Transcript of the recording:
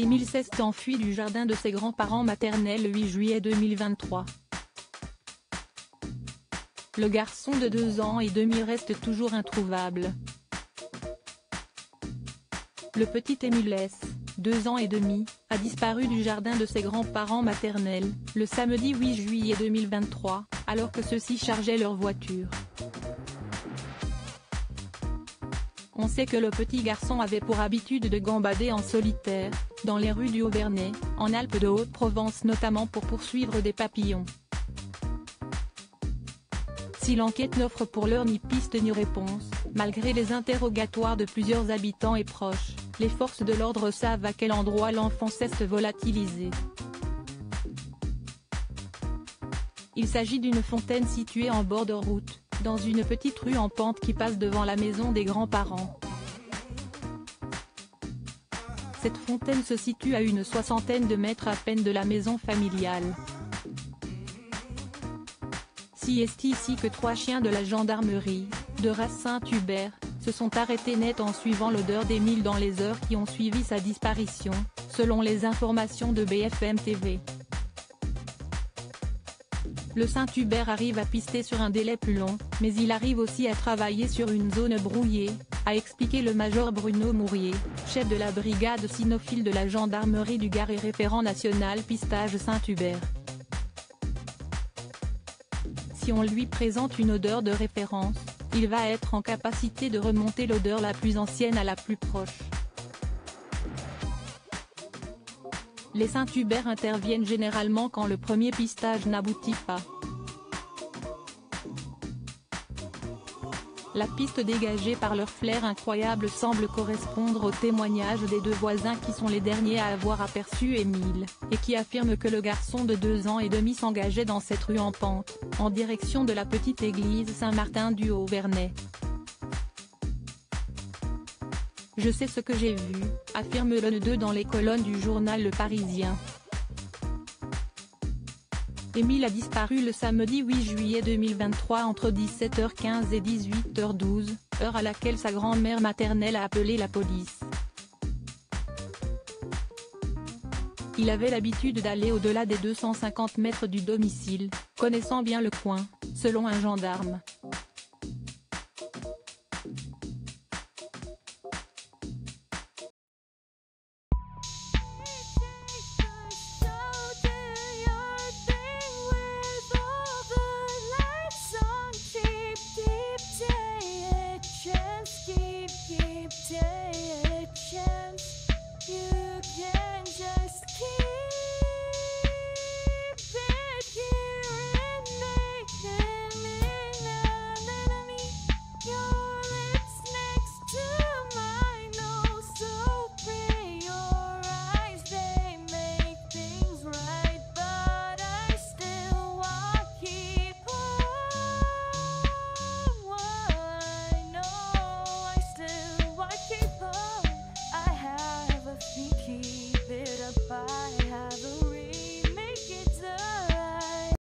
Émile s'est enfui du jardin de ses grands-parents maternels le 8 juillet 2023. Le garçon de 2 ans et demi reste toujours introuvable. Le petit Émile S, 2 ans et demi, a disparu du jardin de ses grands-parents maternels, le samedi 8 juillet 2023, alors que ceux-ci chargeaient leur voiture. On sait que le petit garçon avait pour habitude de gambader en solitaire, dans les rues du Haut-Vernay, en Alpes de Haute-Provence notamment pour poursuivre des papillons. Si l'enquête n'offre pour l'heure ni piste ni réponse, malgré les interrogatoires de plusieurs habitants et proches, les forces de l'ordre savent à quel endroit l'enfant s'est volatilisé. Il s'agit d'une fontaine située en bord de route, dans une petite rue en pente qui passe devant la maison des grands-parents. Cette fontaine se situe à une soixantaine de mètres à peine de la maison familiale. Si est ici que 3 chiens de la gendarmerie, de race Saint-Hubert, se sont arrêtés net en suivant l'odeur d'Émile dans les heures qui ont suivi sa disparition, selon les informations de BFM TV. Le Saint-Hubert arrive à pister sur un délai plus long, mais il arrive aussi à travailler sur une zone brouillée, a expliqué le major Bruno Mourier, chef de la brigade cynophile de la gendarmerie du Gard et référent national pistage Saint-Hubert. Si on lui présente une odeur de référence, il va être en capacité de remonter l'odeur la plus ancienne à la plus proche. Les Saint-Hubert interviennent généralement quand le premier pistage n'aboutit pas. La piste dégagée par leur flair incroyable semble correspondre au témoignage des 2 voisins qui sont les derniers à avoir aperçu Émile, et qui affirment que le garçon de 2 ans et demi s'engageait dans cette rue en pente, en direction de la petite église Saint-Martin du Haut-Vernay. Je sais ce que j'ai vu, affirme le 2 dans les colonnes du journal Le Parisien. Émile a disparu le samedi 8 juillet 2023 entre 17h15 et 18h12, heure à laquelle sa grand-mère maternelle a appelé la police. Il avait l'habitude d'aller au-delà des 250 mètres du domicile, connaissant bien le coin, selon un gendarme.